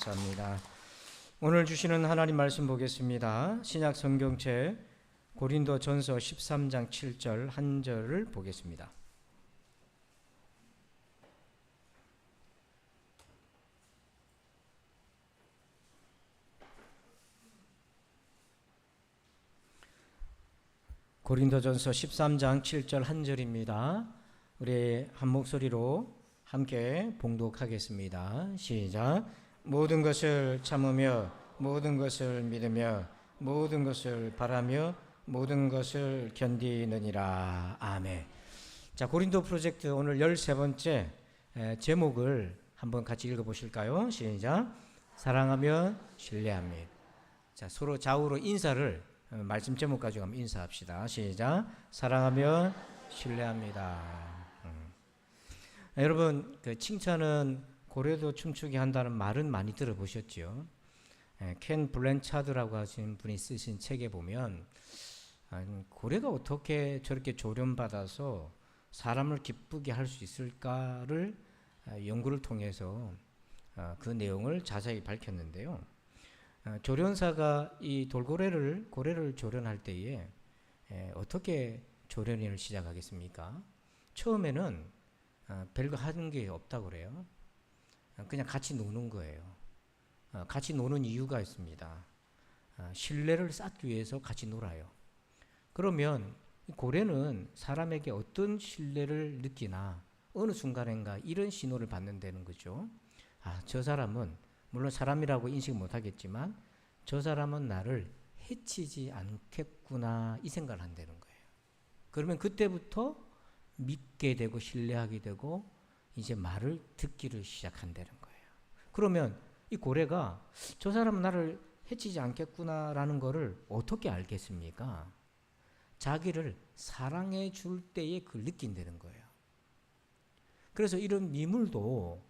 감사합니다. 오늘 주시는 하나님 말씀 보겠습니다. 신약 성경책 고린도전서 13장 7절 한 절을 보겠습니다. 고린도전서 13장 7절 한 절입니다. 우리 한 목소리로 함께 봉독하겠습니다. 시작. 모든 것을 참으며 모든 것을 믿으며 모든 것을 바라며 모든 것을 견디느니라. 아멘. 자, 고린도 프로젝트 오늘 13번째 제목을 한번 같이 읽어보실까요? 시작. 사랑하며 신뢰합니다. 자, 서로 좌우로 인사를 말씀 제목 가지고 한번 인사합시다. 시작. 사랑하며 신뢰합니다. 여러분, 그 칭찬은 고래도 춤추게 한다는 말은 많이 들어보셨죠? 켄 블랜차드라고 하신 분이 쓰신 책에 보면 고래가 어떻게 저렇게 조련받아서 사람을 기쁘게 할 수 있을까를 연구를 통해서 그 내용을 자세히 밝혔는데요. 조련사가 이 고래를 조련할 때에 어떻게 조련을 시작하겠습니까? 처음에는 별거 하는 게 없다고 그래요. 그냥 같이 노는 거예요. 같이 노는 이유가 있습니다. 신뢰를 쌓기 위해서 같이 놀아요. 그러면 고래는 사람에게 어떤 신뢰를 느끼나 어느 순간인가 이런 신호를 받는다는 거죠. 저 사람은 물론 사람이라고 인식 못하겠지만 저 사람은 나를 해치지 않겠구나 이 생각을 한다는 거예요. 그러면 그때부터 믿게 되고 신뢰하게 되고 이제 말을 듣기를 시작한다는 거예요. 그러면 이 고래가 저 사람은 나를 해치지 않겠구나라는 거를 어떻게 알겠습니까? 자기를 사랑해 줄 때에 그걸 느낀다는 거예요. 그래서 이런 미물도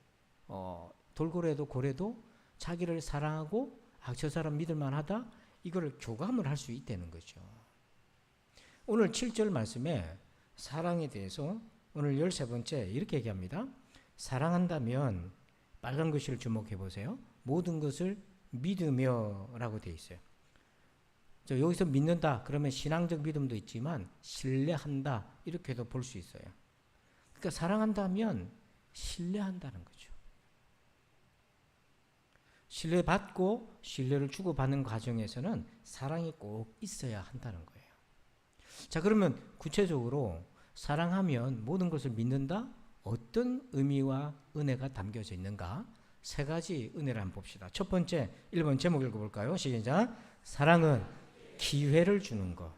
돌고래도 고래도 자기를 사랑하고 저 사람 믿을만하다 이걸 교감을 할 수 있다는 거죠. 오늘 7절 말씀에 사랑에 대해서 오늘 13번째 이렇게 얘기합니다. 사랑한다면 빨간 글씨를 주목해 보세요. 모든 것을 믿으며 라고 되어 있어요. 여기서 믿는다 그러면 신앙적 믿음도 있지만 신뢰한다 이렇게도 볼 수 있어요. 그러니까 사랑한다면 신뢰한다는 거죠. 신뢰받고 신뢰를 주고받는 과정에서는 사랑이 꼭 있어야 한다는 거예요. 자, 그러면 구체적으로 사랑하면 모든 것을 믿는다? 어떤 의미와 은혜가 담겨져 있는가? 세 가지 은혜를 한번 봅시다. 첫 번째, 1번 제목 읽어볼까요? 시작. 사랑은 기회를 주는 것.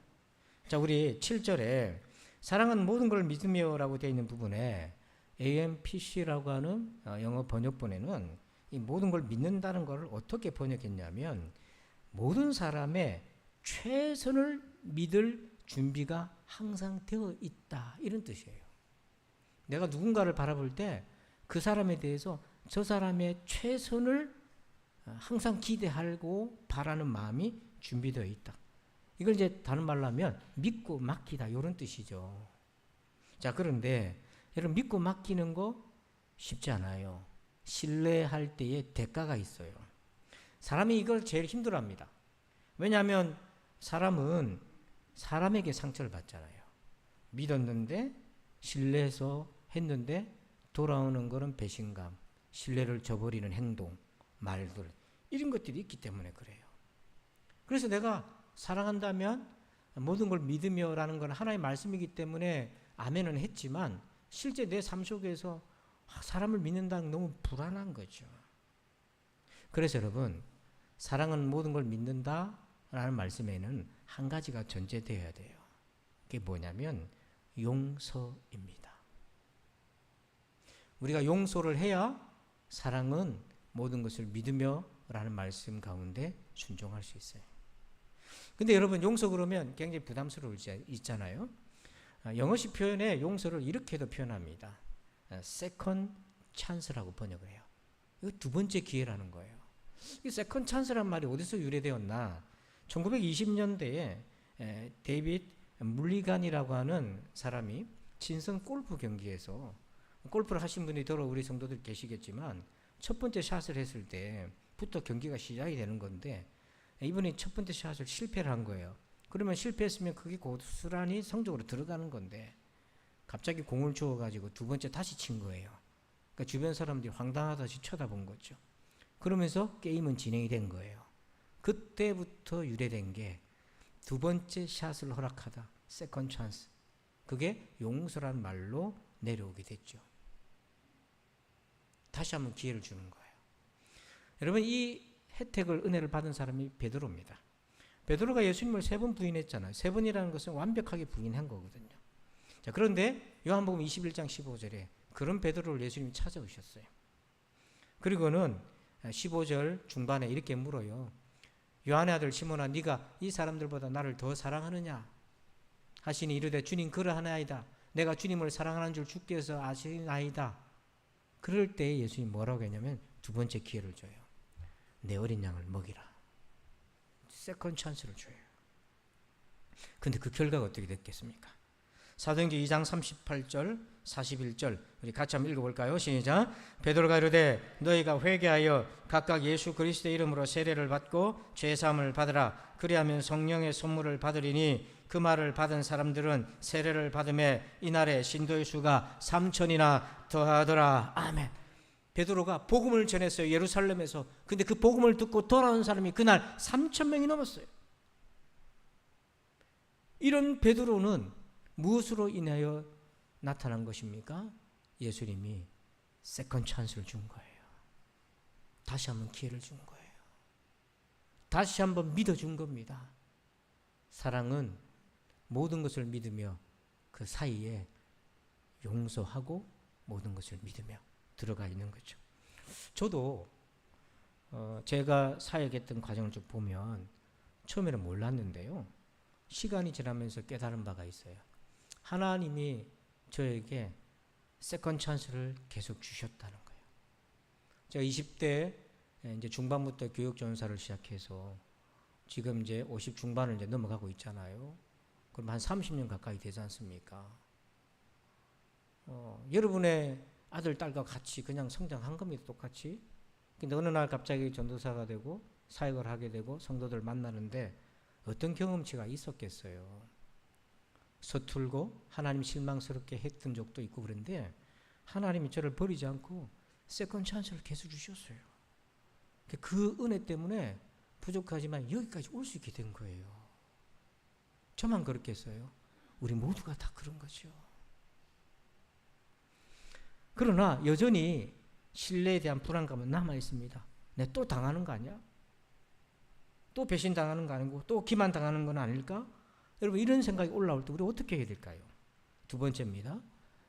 자, 우리 7절에 사랑은 모든 걸 믿으며 라고 되어 있는 부분에 AMPC라고 하는 영어 번역본에는 이 모든 걸 믿는다는 걸 어떻게 번역했냐면 모든 사람의 최선을 믿을 준비가 항상 되어 있다 이런 뜻이에요. 내가 누군가를 바라볼 때 그 사람에 대해서 저 사람의 최선을 항상 기대하고 바라는 마음이 준비되어 있다. 이걸 이제 다른 말로 하면 믿고 맡기다 이런 뜻이죠. 자, 그런데 여러분 믿고 맡기는 거 쉽지 않아요. 신뢰할 때에 대가가 있어요. 사람이 이걸 제일 힘들어합니다. 왜냐하면 사람은 사람에게 상처를 받잖아요. 믿었는데 신뢰해서 했는데 돌아오는 것은 배신감, 신뢰를 저버리는 행동, 말들 이런 것들이 있기 때문에 그래요. 그래서 내가 사랑한다면 모든 걸 믿으며 라는 건 하나의 말씀이기 때문에 아멘은 했지만 실제 내 삶 속에서 사람을 믿는다는 건 너무 불안한 거죠. 그래서 여러분 사랑은 모든 걸 믿는다 라는 말씀에는 한 가지가 전제되어야 돼요. 그게 뭐냐면 용서입니다. 우리가 용서를 해야 사랑은 모든 것을 믿으며 라는 말씀 가운데 순종할 수 있어요. 근데 여러분 용서 그러면 굉장히 부담스러울 수 있잖아요. 영어식 표현에 용서를 이렇게도 표현합니다. second chance라고 번역을 해요. 이거 두 번째 기회라는 거예요. 이 second chance란 말이 어디서 유래되었나? 1920년대에 데이빗 물리간이라고 하는 사람이 친선 골프 경기에서 골프를 하신 분이 더러 우리 성도들 계시겠지만 첫 번째 샷을 했을 때 부터 경기가 시작이 되는 건데 이번에 첫 번째 샷을 실패를 한 거예요. 그러면 실패했으면 그게 고스란히 성적으로 들어가는 건데 갑자기 공을 주워가지고 두 번째 다시 친 거예요. 그러니까 주변 사람들이 황당하다시 쳐다본 거죠. 그러면서 게임은 진행이 된 거예요. 그때부터 유래된 게 두 번째 샷을 허락하다. 세컨 찬스. 그게 용서란 말로 내려오게 됐죠. 다시 한번 기회를 주는 거예요. 여러분 이 혜택을 은혜를 받은 사람이 베드로입니다. 베드로가 예수님을 3번 부인했잖아요. 3번이라는 것은 완벽하게 부인한 거거든요. 자, 그런데 요한복음 21장 15절에 그런 베드로를 예수님이 찾아오셨어요. 그리고는 15절 중반에 이렇게 물어요. 요한의 아들 시몬아 네가 이 사람들보다 나를 더 사랑하느냐 하시니 이르되 주님 그러하나이다. 내가 주님을 사랑하는 줄 주께서 아시나이다. 그럴 때 예수님이 뭐라고 했냐면 두 번째 기회를 줘요. 내 어린 양을 먹이라. 세컨 찬스를 줘요. 근데 그 결과가 어떻게 됐겠습니까? 사도행전 2장 38절 41절 우리 같이 한번 읽어볼까요? 시작. 베드로가 이르되 너희가 회개하여 각각 예수 그리스도의 이름으로 세례를 받고 죄사함을 받으라. 그리하면 성령의 선물을 받으리니 그 말을 받은 사람들은 세례를 받음에 이날에 신도의 수가 3,000이나 더하더라. 아멘. 베드로가 복음을 전했어요. 예루살렘에서. 근데 그 복음을 듣고 돌아온 사람이 그날 3,000명이 넘었어요. 이런 베드로는 무엇으로 인하여 나타난 것입니까? 예수님이 세컨 찬스를 준 거예요. 다시 한번 기회를 준 거예요. 다시 한번 믿어준 겁니다. 사랑은 모든 것을 믿으며 그 사이에 용서하고 모든 것을 믿으며 들어가 있는 거죠. 저도 제가 사역했던 과정을 좀 보면 처음에는 몰랐는데요. 시간이 지나면서 깨달은 바가 있어요. 하나님이 저에게 세컨 찬스를 계속 주셨다는 거예요. 제가 20대 이제 중반부터 교육 전사를 시작해서 지금 이제 50 중반을 이제 넘어가고 있잖아요. 그럼 한 30년 가까이 되지 않습니까? 여러분의 아들, 딸과 같이 그냥 성장한 겁니다. 똑같이. 근데 어느 날 갑자기 전도사가 되고 사역을 하게 되고 성도들 만나는데 어떤 경험치가 있었겠어요. 서툴고 하나님 실망스럽게 했던 적도 있고 그런데 하나님이 저를 버리지 않고 세컨 찬스를 계속 주셨어요. 그 은혜 때문에 부족하지만 여기까지 올 수 있게 된 거예요. 저만 그렇겠어요? 우리 모두가 다 그런 거죠. 그러나 여전히 신뢰에 대한 불안감은 남아 있습니다. 내가 또 당하는 거 아니야? 또 배신당하는 거 아니고 또 기만당하는 건 아닐까? 여러분 이런 생각이 올라올 때 우리 어떻게 해야 될까요? 두 번째입니다.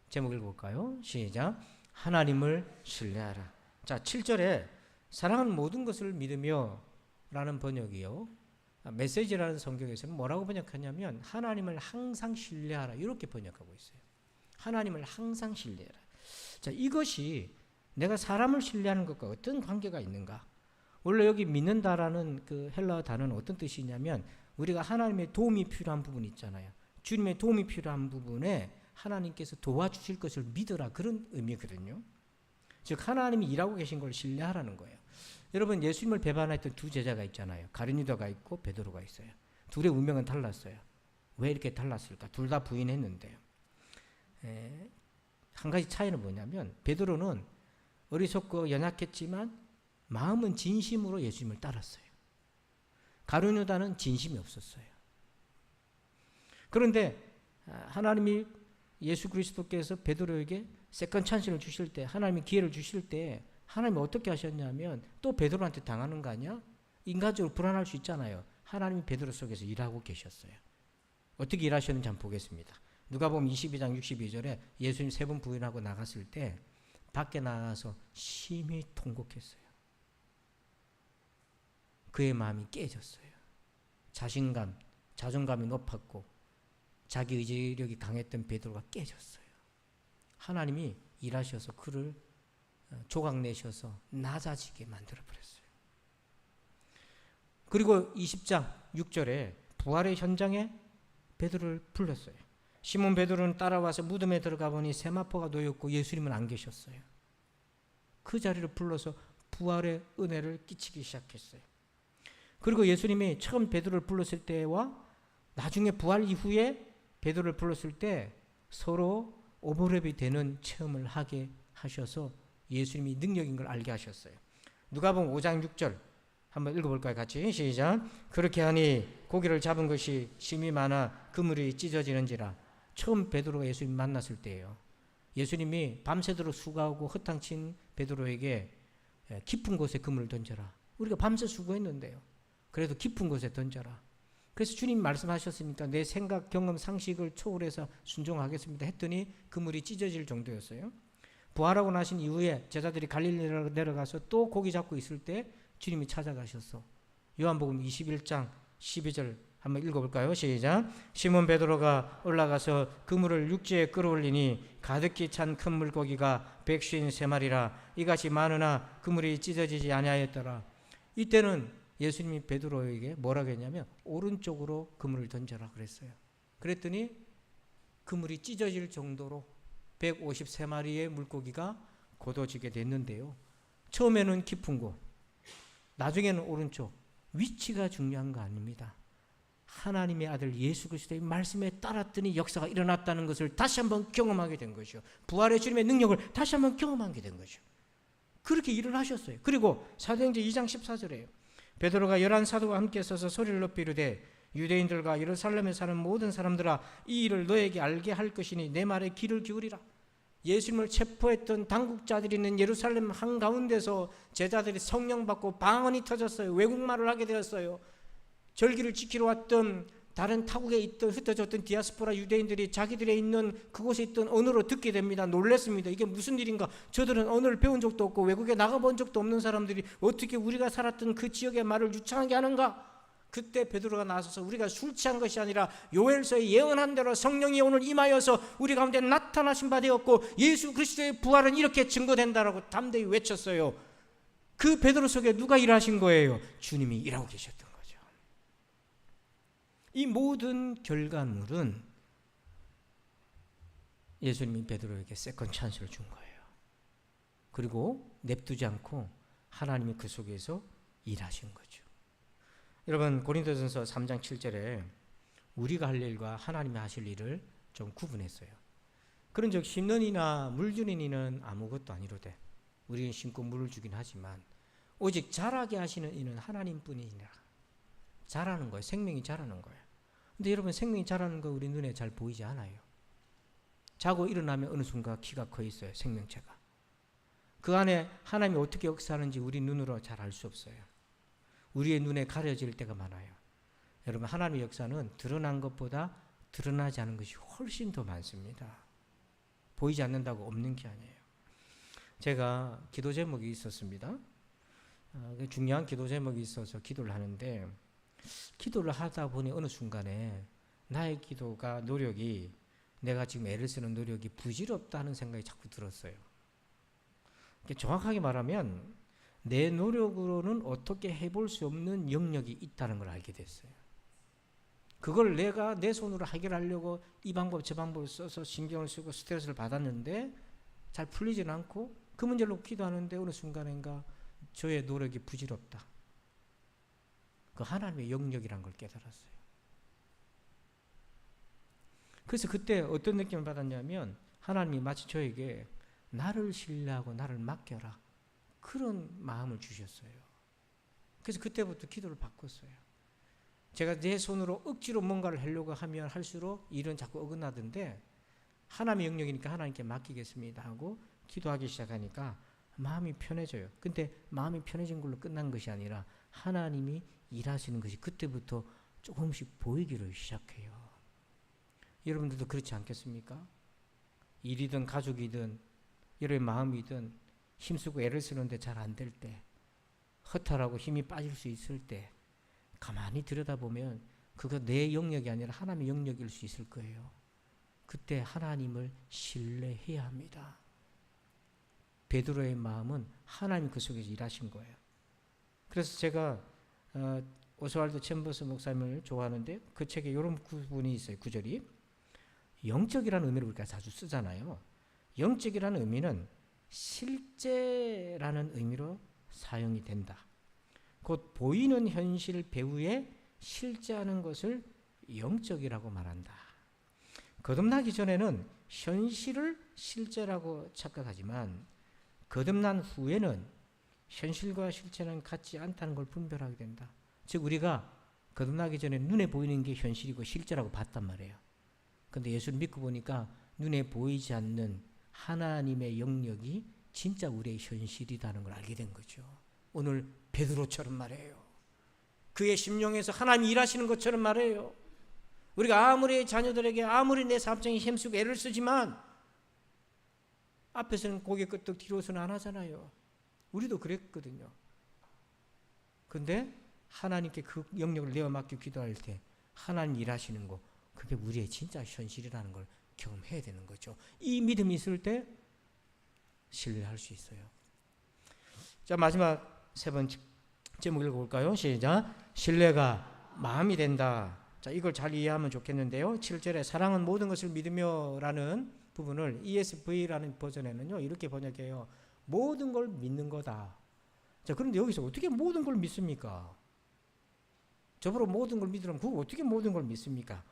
제목 읽어볼까요? 시작. 하나님을 신뢰하라. 자, 7절에 사랑하는 모든 것을 믿으며 라는 번역이요. 메시지라는 성경에서는 뭐라고 번역하냐면 하나님을 항상 신뢰하라 이렇게 번역하고 있어요. 하나님을 항상 신뢰하라. 자, 이것이 내가 사람을 신뢰하는 것과 어떤 관계가 있는가? 원래 여기 믿는다라는 그 헬라어 단어는 어떤 뜻이냐면 우리가 하나님의 도움이 필요한 부분이 있잖아요. 주님의 도움이 필요한 부분에 하나님께서 도와주실 것을 믿으라 그런 의미거든요. 즉 하나님이 일하고 계신 걸 신뢰하라는 거예요. 여러분 예수님을 배반했던 두 제자가 있잖아요. 가룟유다가 있고 베드로가 있어요. 둘의 운명은 달랐어요. 왜 이렇게 달랐을까? 둘 다 부인했는데요. 한 가지 차이는 뭐냐면 베드로는 어리석고 연약했지만 마음은 진심으로 예수님을 따랐어요. 가룟유다는 진심이 없었어요. 그런데 하나님이 예수 그리스도께서 베드로에게 세컨 찬스를 주실 때 하나님이 기회를 주실 때 하나님이 어떻게 하셨냐면 또 베드로한테 당하는 거 아니야? 인간적으로 불안할 수 있잖아요. 하나님이 베드로 속에서 일하고 계셨어요. 어떻게 일하셨는지 한번 보겠습니다. 누가복음 22장 62절에 예수님 3번 부인하고 나갔을 때 밖에 나가서 심히 통곡했어요. 그의 마음이 깨졌어요. 자신감, 자존감이 높았고 자기 의지력이 강했던 베드로가 깨졌어요. 하나님이 일하셔서 그를 조각내셔서 낮아지게 만들어버렸어요. 그리고 20장 6절에 부활의 현장에 베드로를 불렀어요. 시몬 베드로는 따라와서 무덤에 들어가 보니 세마포가 놓였고 예수님은 안 계셨어요. 그 자리를 불러서 부활의 은혜를 끼치기 시작했어요. 그리고 예수님이 처음 베드로를 불렀을 때와 나중에 부활 이후에 베드로를 불렀을 때 서로 오버랩이 되는 체험을 하게 하셔서 예수님이 능력인 걸 알게 하셨어요. 누가복음 5장 6절 한번 읽어볼까요? 같이 시작. 그렇게 하니 고기를 잡은 것이 심이 많아 그물이 찢어지는지라. 처음 베드로가 예수님 만났을 때예요. 예수님이 밤새도록 수고하고 허탕친 베드로에게 깊은 곳에 그물을 던져라. 우리가 밤새 수고했는데요. 그래도 깊은 곳에 던져라. 그래서 주님 말씀하셨으니까 내 생각, 경험, 상식을 초월해서 순종하겠습니다 했더니 그물이 찢어질 정도였어요. 부활하고 나신 이후에 제자들이 갈릴리로 내려가서 또 고기 잡고 있을 때 주님이 찾아가셔서 요한복음 21장 12절 한번 읽어볼까요? 시작. 시몬 베드로가 올라가서 그물을 육지에 끌어올리니 가득히 찬 큰 물고기가 153마리라 이같이 많으나 그물이 찢어지지 아니하였더라. 이때는 예수님이 베드로에게 뭐라고 했냐면 오른쪽으로 그물을 던져라 그랬어요. 그랬더니 그물이 찢어질 정도로 153마리의 물고기가 걷어지게 됐는데요. 처음에는 깊은 곳, 나중에는 오른쪽. 위치가 중요한 거 아닙니다. 하나님의 아들 예수 그리스도의 말씀에 따랐더니 역사가 일어났다는 것을 다시 한번 경험하게 된 것이요. 부활의 주님의 능력을 다시 한번 경험하게 된 것이요. 그렇게 일어나셨어요. 그리고 사도행전 2장 14절에요. 베드로가 11사도와 함께 서서 소리를 높이 이르되 유대인들과 예루살렘에 사는 모든 사람들아 이 일을 너에게 알게 할 것이니 내 말에 귀를 기울이라. 예수님을 체포했던 당국자들이 있는 예루살렘 한가운데서 제자들이 성령 받고 방언이 터졌어요. 외국말을 하게 되었어요. 절기를 지키러 왔던 다른 타국에 있던 흩어졌던 디아스포라 유대인들이 자기들의 있는 그곳에 있던 언어로 듣게 됩니다. 놀랐습니다. 이게 무슨 일인가? 저들은 언어를 배운 적도 없고 외국에 나가본 적도 없는 사람들이 어떻게 우리가 살았던 그 지역의 말을 유창하게 하는가? 그때 베드로가 나서서 우리가 술 취한 것이 아니라 요엘서에 예언한 대로 성령이 오늘 임하여서 우리 가운데 나타나신 바 되었고 예수 그리스도의 부활은 이렇게 증거된다라고 담대히 외쳤어요. 그 베드로 속에 누가 일하신 거예요? 주님이 일하고 계셨던 거죠. 이 모든 결과물은 예수님이 베드로에게 세컨 찬스를 준 거예요. 그리고 냅두지 않고 하나님이 그 속에서 일하신 거죠. 여러분 고린도전서 3장 7절에 우리가 할 일과 하나님이 하실 일을 좀 구분했어요. 그런즉 심는 이나 물 주는 이는 아무것도 아니로되 우리는 심고 물을 주긴 하지만 오직 자라게 하시는 이는 하나님뿐이니라. 자라는 거예요. 생명이 자라는 거예요. 근데 여러분 생명이 자라는 거 우리 눈에 잘 보이지 않아요. 자고 일어나면 어느 순간 키가 커 있어요. 생명체가. 그 안에 하나님이 어떻게 역사하는지 우리 눈으로 잘 알 수 없어요. 우리의 눈에 가려질 때가 많아요. 여러분 하나님의 역사는 드러난 것보다 드러나지 않은 것이 훨씬 더 많습니다. 보이지 않는다고 없는 게 아니에요. 제가 기도 제목이 있었습니다. 중요한 기도 제목이 있어서 기도를 하는데 기도를 하다 보니 어느 순간에 나의 기도가 노력이 내가 지금 애를 쓰는 노력이 부질없다는 생각이 자꾸 들었어요. 정확하게 말하면 내 노력으로는 어떻게 해볼 수 없는 영역이 있다는 걸 알게 됐어요. 그걸 내가 내 손으로 해결하려고 이 방법 저 방법을 써서 신경을 쓰고 스트레스를 받았는데 잘 풀리지는 않고 그 문제를 놓고 기도하는데 어느 순간인가 저의 노력이 부질없다. 그 하나님의 영역이란 걸 깨달았어요. 그래서 그때 어떤 느낌을 받았냐면 하나님이 마치 저에게 나를 신뢰하고 나를 맡겨라. 그런 마음을 주셨어요. 그래서 그때부터 기도를 바꿨어요. 제가 내 손으로 억지로 뭔가를 하려고 하면 할수록 일은 자꾸 어긋나던데 하나님의 영역이니까 하나님께 맡기겠습니다 하고 기도하기 시작하니까 마음이 편해져요. 근데 마음이 편해진 걸로 끝난 것이 아니라 하나님이 일하시는 것이 그때부터 조금씩 보이기를 시작해요. 여러분들도 그렇지 않겠습니까? 일이든 가족이든 여러분의 마음이든 힘쓰고 애를 쓰는데 잘 안 될 때, 허탈하고 힘이 빠질 수 있을 때 가만히 들여다보면 그거 내 영역이 아니라 하나님의 영역일 수 있을 거예요. 그때 하나님을 신뢰해야 합니다. 베드로의 마음은 하나님 그 속에서 일하신 거예요. 그래서 제가 오스왈드 챔버스 목사님을 좋아하는데 그 책에 이런 구분이 있어요. 구절이 영적이라는 의미를 우리가 자주 쓰잖아요. 영적이라는 의미는 실제라는 의미로 사용이 된다. 곧 보이는 현실 배후에 실제하는 것을 영적이라고 말한다. 거듭나기 전에는 현실을 실제라고 착각하지만 거듭난 후에는 현실과 실제는 같지 않다는 걸 분별하게 된다. 즉 우리가 거듭나기 전에 눈에 보이는 게 현실이고 실제라고 봤단 말이에요. 근데 예수를 믿고 보니까 눈에 보이지 않는 하나님의 영역이 진짜 우리의 현실이라는 걸 알게 된 거죠. 오늘 베드로처럼 말해요. 그의 심령에서 하나님이 일하시는 것처럼 말해요. 우리가 아무리 자녀들에게 아무리 내 사업장에 힘쓰고 애를 쓰지만 앞에서는 고개 끄덕 뒤로서는 안 하잖아요. 우리도 그랬거든요. 근데 하나님께 그 영역을 내어 맡기고 기도할 때 하나님 일하시는 거, 그게 우리의 진짜 현실이라는 걸 경험해야 되는 거죠. 이 믿음이 있을 때 신뢰할 수 있어요. 자, 마지막 세 번째 제목 읽어볼까요? 시작. 신뢰가 마음이 된다. 자, 이걸 잘 이해하면 좋겠는데요. 7절에 사랑은 모든 것을 믿으며 라는 부분을 ESV라는 버전에는요 이렇게 번역해요. 모든 걸 믿는 거다. 자, 그런데 여기서 어떻게 모든 걸 믿습니까? 저보러 모든 걸 믿으라면 그거 어떻게 모든 걸 믿습니까?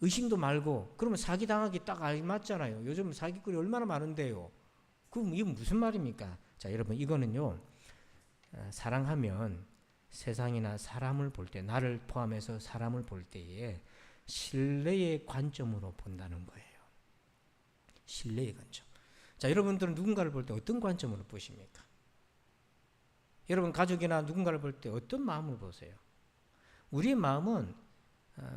의심도 말고 그러면 사기당하기 딱 알맞잖아요. 요즘 사기꾼이 얼마나 많은데요. 그럼 이건 무슨 말입니까? 자, 여러분 이거는요 사랑하면 세상이나 사람을 볼 때, 나를 포함해서 사람을 볼 때에 신뢰의 관점으로 본다는 거예요. 신뢰의 관점. 자, 여러분들은 누군가를 볼 때 어떤 관점으로 보십니까? 여러분 가족이나 누군가를 볼 때 어떤 마음을 보세요? 우리의 마음은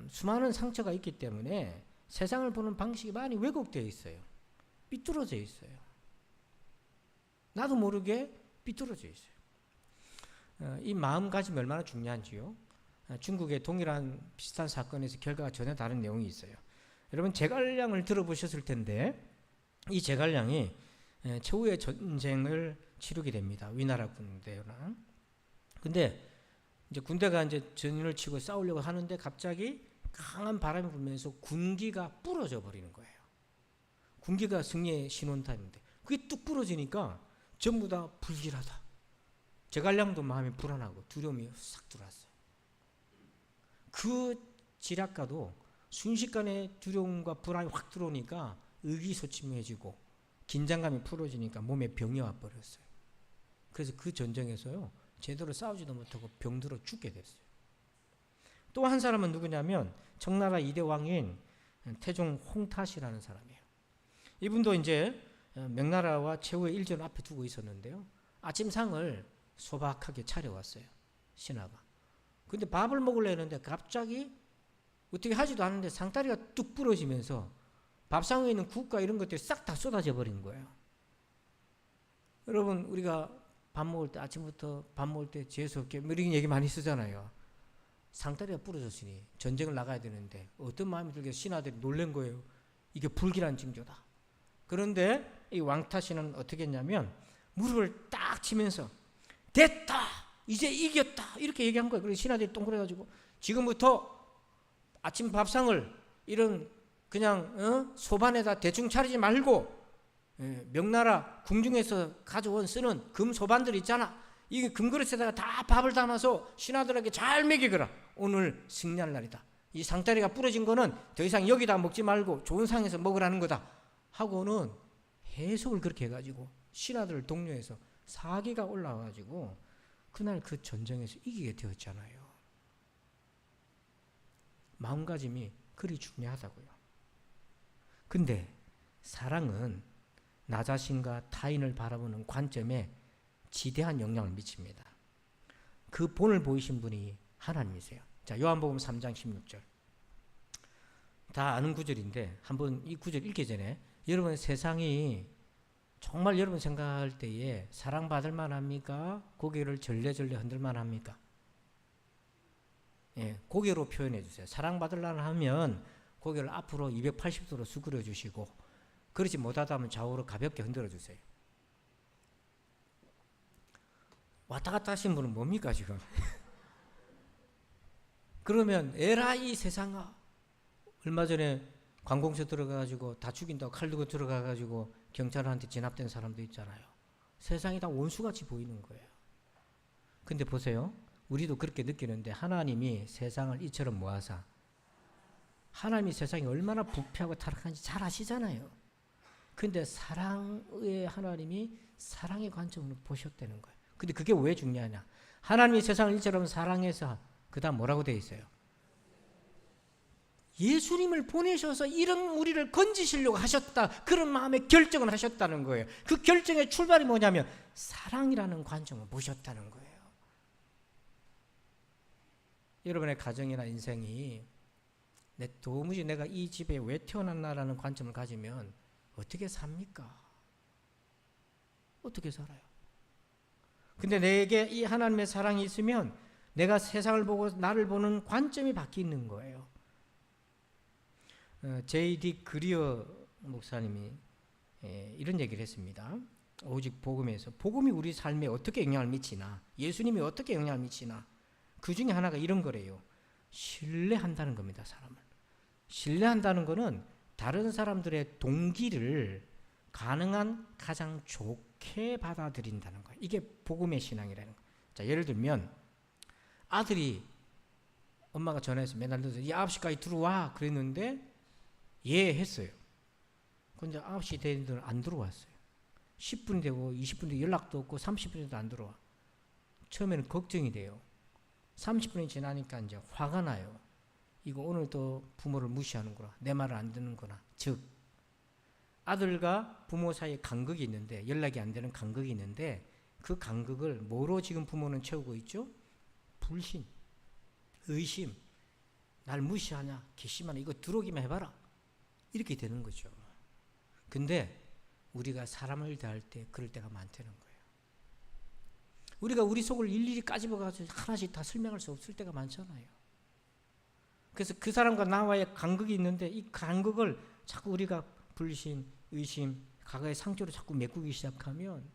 수많은 상처가 있기 때문에 세상을 보는 방식이 많이 왜곡되어 있어요. 삐뚤어져 있어요. 나도 모르게 삐뚤어져 있어요. 이 마음가짐이 얼마나 중요한지요. 중국의 동일한 비슷한 사건에서 결과가 전혀 다른 내용이 있어요. 여러분 제갈량을 들어보셨을 텐데 이 제갈량이 최후의 전쟁을 치르게 됩니다. 위나라 군대랑. 근데 이제 군대가 이제 전을 치고 싸우려고 하는데 갑자기 강한 바람이 불면서 군기가 부러져 버리는 거예요. 군기가 승리의 신혼탄인데 그게 뚝 부러지니까 전부 다 불길하다. 제갈량도 마음이 불안하고 두려움이 싹 들어왔어요. 그 지략가도 순식간에 두려움과 불안이 확 들어오니까 의기소침해지고 긴장감이 풀어지니까 몸에 병이 와버렸어요. 그래서 그 전쟁에서요 제대로 싸우지도 못하고 병들어 죽게 됐어요. 또 한 사람은 누구냐면 청나라 2대 왕인 태종 홍탓이라는 사람이에요. 이분도 이제 명나라와 최후의 일전을 앞에 두고 있었는데요. 아침상을 소박하게 차려왔어요. 신하가. 근데 밥을 먹으려 했는데 갑자기 어떻게 하지도 않는데 상다리가 뚝 부러지면서 밥상에 있는 국과 이런 것들이 싹 다 쏟아져 버린 거예요. 여러분 우리가 밥 먹을 때 아침부터 밥 먹을 때 재수없게 이런 얘기 많이 쓰잖아요. 상다리가 부러졌으니 전쟁을 나가야 되는데 어떤 마음이 들게 신하들이 놀란 거예요. 이게 불길한 징조다. 그런데 이 왕타시는 어떻게 했냐면 무릎을 딱 치면서 됐다! 이제 이겼다! 이렇게 얘기한 거예요. 그래서 신하들이 동그래가지고 지금부터 아침 밥상을 이런 그냥 소반에다 대충 차리지 말고 명나라 궁중에서 가져온 쓰는 금 소반들 있잖아. 이 금그릇에다가 다 밥을 담아서 신하들에게 잘 먹이거라. 오늘 승리할 날이다. 이 상다리가 부러진 거는 더 이상 여기다 먹지 말고 좋은 상에서 먹으라는 거다. 하고는 해석을 그렇게 해가지고 신하들을 독려해서 사기가 올라와가지고 그날 그 전쟁에서 이기게 되었잖아요. 마음가짐이 그리 중요하다고요. 근데 사랑은 나 자신과 타인을 바라보는 관점에 지대한 영향을 미칩니다. 그 본을 보이신 분이 하나님이세요. 자, 요한복음 3장 16절. 다 아는 구절인데 한번 이 구절 읽기 전에 여러분 세상이 정말 여러분 생각할 때에 사랑받을 만합니까? 고개를 절레절레 흔들 만합니까? 예, 고개로 표현해 주세요. 사랑받으려고 하면 고개를 앞으로 280도로 수그려 주시고 그렇지 못하다면 좌우로 가볍게 흔들어 주세요. 왔다 갔다 하신 분은 뭡니까 지금? 그러면 에라 이 세상아. 얼마 전에 관공서 들어가가지고 다 죽인다고 칼 들고 들어가가지고 경찰한테 진압된 사람도 있잖아요. 세상이 다 원수같이 보이는 거예요. 근데 보세요. 우리도 그렇게 느끼는데 하나님이 세상을 이처럼 모아서 하나님이 세상이 얼마나 부패하고 타락한지 잘 아시잖아요. 근데 사랑의 하나님이 사랑의 관점으로 보셨다는 거예요. 근데 그게 왜 중요하냐? 하나님이 세상을 이처럼 사랑해서 그 다음 뭐라고 되어 있어요? 예수님을 보내셔서 이런 우리를 건지시려고 하셨다. 그런 마음의 결정을 하셨다는 거예요. 그 결정의 출발이 뭐냐면 사랑이라는 관점을 보셨다는 거예요. 여러분의 가정이나 인생이 도무지 내가 이 집에 왜 태어났나라는 관점을 가지면 어떻게 삽니까? 어떻게 살아요? 근데 내게 이 하나님의 사랑이 있으면 내가 세상을 보고 나를 보는 관점이 바뀌는 거예요. J.D. 그리어 목사님이 이런 얘기를 했습니다. 오직 복음에서 복음이 우리 삶에 어떻게 영향을 미치나, 예수님이 어떻게 영향을 미치나, 그 중에 하나가 이런 거래요. 신뢰한다는 겁니다. 사람을 신뢰한다는 거는 다른 사람들의 동기를 가능한 가장 좋게 받아들인다는 거예요. 이게 복음의 신앙이라는 거예요. 자, 예를 들면 아들이 엄마가 전화해서 맨날 늦어서 9시까지 들어와 그랬는데 예 했어요. 근데 9시 되는데 안 들어왔어요. 10분이 되고 20분 되고 연락도 없고 30분에도 안 들어와. 처음에는 걱정이 돼요. 30분이 지나니까 이제 화가 나요. 이거 오늘도 부모를 무시하는구나. 내 말을 안 듣는구나. 즉 아들과 부모 사이에 간극이 있는데, 연락이 안 되는 간극이 있는데, 그 간극을 뭐로 지금 부모는 채우고 있죠? 불신, 의심, 날 무시하냐, 괘씸하냐, 이거 들어오기만 해봐라, 이렇게 되는 거죠. 근데 우리가 사람을 대할 때 그럴 때가 많다는 거예요. 우리가 우리 속을 일일이 까집어가지고 하나씩 다 설명할 수 없을 때가 많잖아요. 그래서 그 사람과 나와의 간극이 있는데 이 간극을 자꾸 우리가 불신, 의심, 과거의 상처로 자꾸 메꾸기 시작하면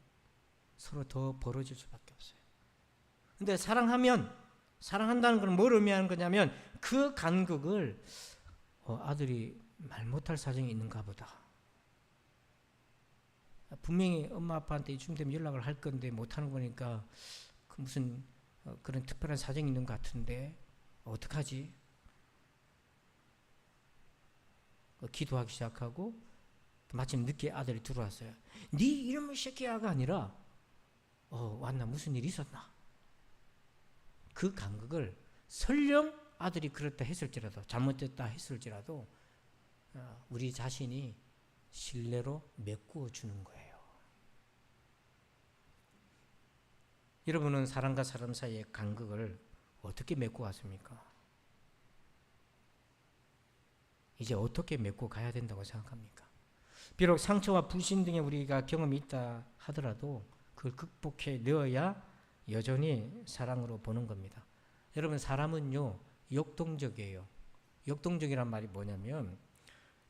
서로 더 벌어질 수밖에 없어요. 근데 사랑한다는 건 뭘 의미하는 거냐면 그 간극을 아들이 말 못할 사정이 있는가 보다. 분명히 엄마 아빠한테 이쯤 되면 연락을 할 건데 못하는 거니까 그 무슨 그런 특별한 사정이 있는 것 같은데 어떡하지? 기도하기 시작하고 마침 늦게 아들이 들어왔어요. 네 이놈의 새끼야가 아니라 왔나 무슨 일이 있었나? 그 간극을 설령 아들이 그렇다 했을지라도 잘못됐다 했을지라도 우리 자신이 신뢰로 메꾸어 주는 거예요. 여러분은 사람과 사람 사이의 간극을 어떻게 메꾸어 왔습니까? 이제 어떻게 메꾸어 가야 된다고 생각합니까? 비록 상처와 불신 등의 우리가 경험이 있다 하더라도 그걸 극복해 내어야 여전히 사랑으로 보는 겁니다. 여러분, 사람은요 역동적이에요. 역동적이란 말이 뭐냐면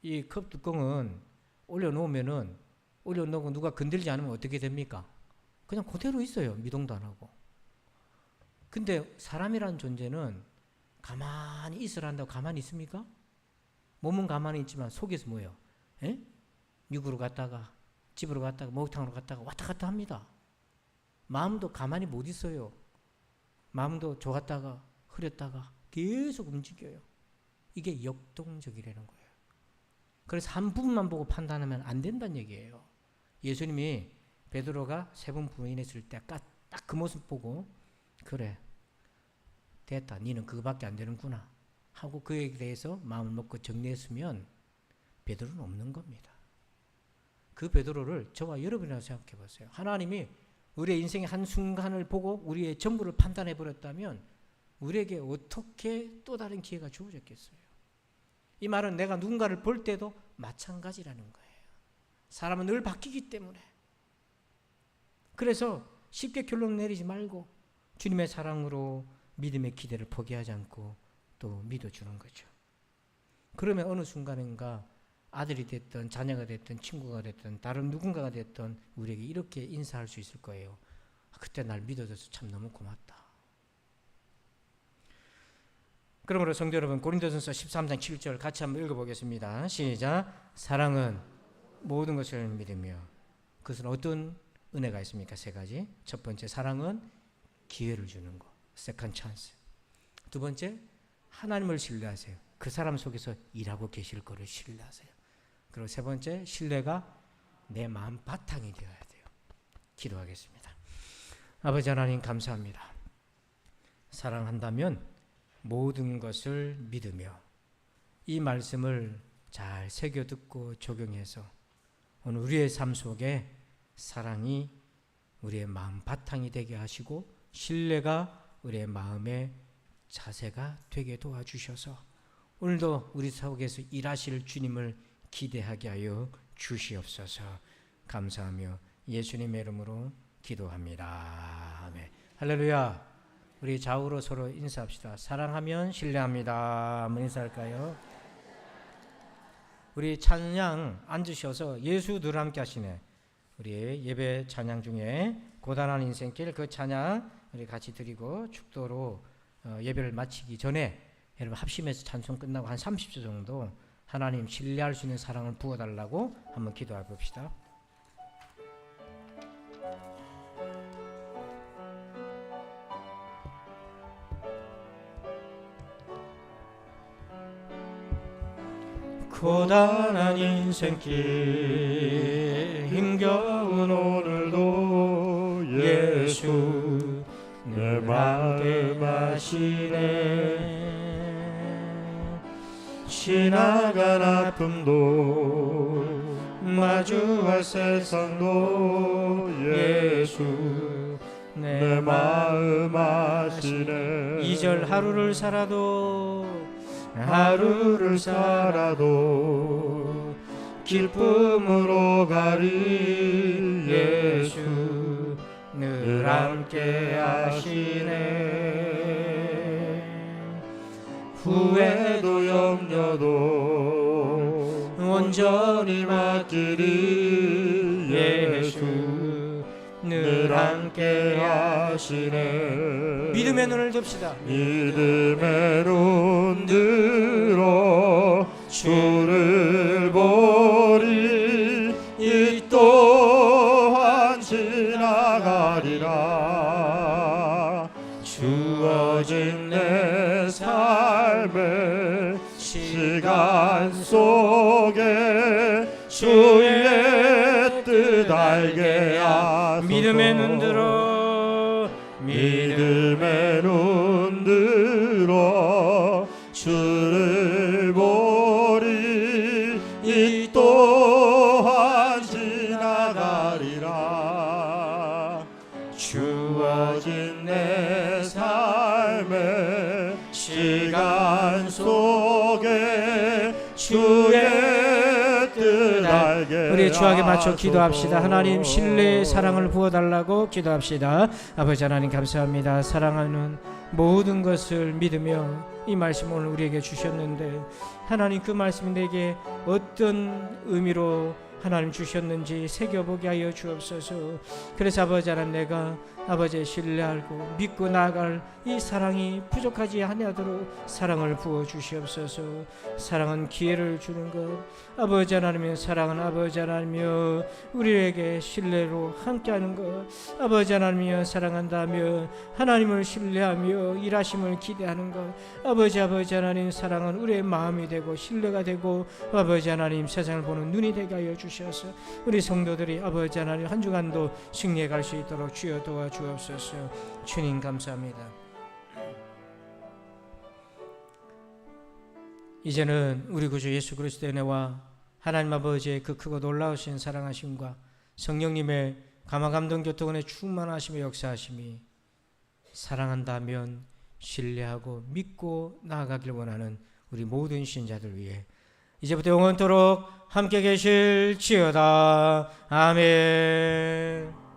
이 컵 뚜껑은 올려놓고 누가 건들지 않으면 어떻게 됩니까? 그냥 그대로 있어요. 미동도 안 하고. 근데 사람이라는 존재는 가만히 있으라 한다고 가만히 있습니까? 몸은 가만히 있지만 속에서 뭐예요? 에? 미국으로 갔다가 집으로 갔다가 목욕탕으로 갔다가 왔다 갔다 합니다. 마음도 가만히 못 있어요. 마음도 좋았다가 흐렸다가 계속 움직여요. 이게 역동적이라는 거예요. 그래서 한 부분만 보고 판단하면 안 된다는 얘기예요. 예수님이 베드로가 3번 부인했을 때 딱 그 모습 보고 그래 됐다, 니는 그거밖에 안 되는구나 하고 그에 대해서 마음을 먹고 정리했으면 베드로는 없는 겁니다. 그 베드로를 저와 여러분이라고 생각해 보세요. 하나님이 우리의 인생의 한순간을 보고 우리의 전부를 판단해 버렸다면 우리에게 어떻게 또 다른 기회가 주어졌겠어요? 이 말은 내가 누군가를 볼 때도 마찬가지라는 거예요. 사람은 늘 바뀌기 때문에. 그래서 쉽게 결론 내리지 말고 주님의 사랑으로 믿음의 기대를 포기하지 않고 또 믿어주는 거죠. 그러면 어느 순간인가 아들이 됐든 자녀가 됐든 친구가 됐든 다른 누군가가 됐든 우리에게 이렇게 인사할 수 있을 거예요. 그때 날 믿어줘서 참 너무 고맙다. 그러므로 성도 여러분, 고린도전서 13장 7절 같이 한번 읽어보겠습니다. 시작. 사랑은 모든 것을 믿으며. 그것은 어떤 은혜가 있습니까? 3가지. 첫 번째, 사랑은 기회를 주는 거, 세컨 찬스. 두 번째, 하나님을 신뢰하세요. 그 사람 속에서 일하고 계실 거를 신뢰하세요. 그리고 세 번째, 신뢰가 내 마음 바탕이 되어야 돼요. 기도하겠습니다. 아버지 하나님 감사합니다. 사랑한다면 모든 것을 믿으며 이 말씀을 잘 새겨 듣고 적용해서 오늘 우리의 삶 속에 사랑이 우리의 마음 바탕이 되게 하시고 신뢰가 우리의 마음의 자세가 되게 도와주셔서 오늘도 우리 속에서 일하실 주님을 기대하게 하여 주시옵소서. 감사하며 예수님의 이름으로 기도합니다. 아멘. 할렐루야. 우리 좌우로 서로 인사합시다. 사랑하면 신뢰합니다. 한번 인사할까요? 우리 찬양 앉으셔서 예수 늘 함께 하시네. 우리 예배 찬양 중에 고단한 인생길 그 찬양 우리 같이 드리고 축도로 예배를 마치기 전에 여러분 합심해서 찬송 끝나고 한 30초 정도 하나님 신뢰할 수 있는 사랑을 부어달라고 한번 기도해 봅시다. 고단한 인생길 힘겨운 오늘도 예수 내 마음 아시네. 지나간 아픔도 마주할 세상도 예수 내 마음 아시네. 2절 하루를 살아도 기쁨으로 가리 예수 늘 함께 하시네. 후회도 염려도 온전히 맡기리 예수 늘 함께 하시네. 믿음의 눈을 듭시다. 믿음의 눈 들어 주를 보리 이 또한 지나가리라. 주어진 내 삶의 시간 속에 주의 뜻 알게 하소서. 믿음의 눈 들어 주를 보리 이 또한 지나가리라. 주어진 내 삶의 시간 속에 주의 뜻 알게. 우리 주에게 맞춰 기도합시다. 하나님 신뢰의 사랑을 부어달라고 기도합시다. 아버지 하나님 감사합니다. 사랑하는 모든 것을 믿으며 이 말씀 오늘 우리에게 주셨는데 하나님 그 말씀이 내게 어떤 의미로 하나님 주셨는지 새겨보게 하여 주옵소서. 그래서 아버지 하나님 내가 아버지의 신뢰하고 믿고 나아갈 이 사랑이 부족하지 아니하도록 사랑을 부어 주시옵소서. 사랑은 기회를 주는 것. 아버지 하나님의 사랑은 아버지 하나님이여 우리에게 신뢰로 함께하는 것. 아버지 하나님이여 사랑한다며 하나님을 신뢰하며 일하심을 기대하는 것. 아버지 하나님 사랑은 우리의 마음이 되고 신뢰가 되고 아버지 하나님 세상을 보는 눈이 되게 하여 주셔서 우리 성도들이 아버지 하나님 한 주간도 승리해 갈 수 있도록 주여 도와주옵소서. 주님 감사합니다. 이제는 우리 구주 예수 그리스도의 은혜와 하나님 아버지의 그 크고 놀라우신 사랑하심과 성령님의 감화감동 교통의 충만하심의 역사하심이 사랑한다면 신뢰하고 믿고 나아가길 원하는 우리 모든 신자들 위해 이제부터 영원토록 함께 계실지어다. 아멘.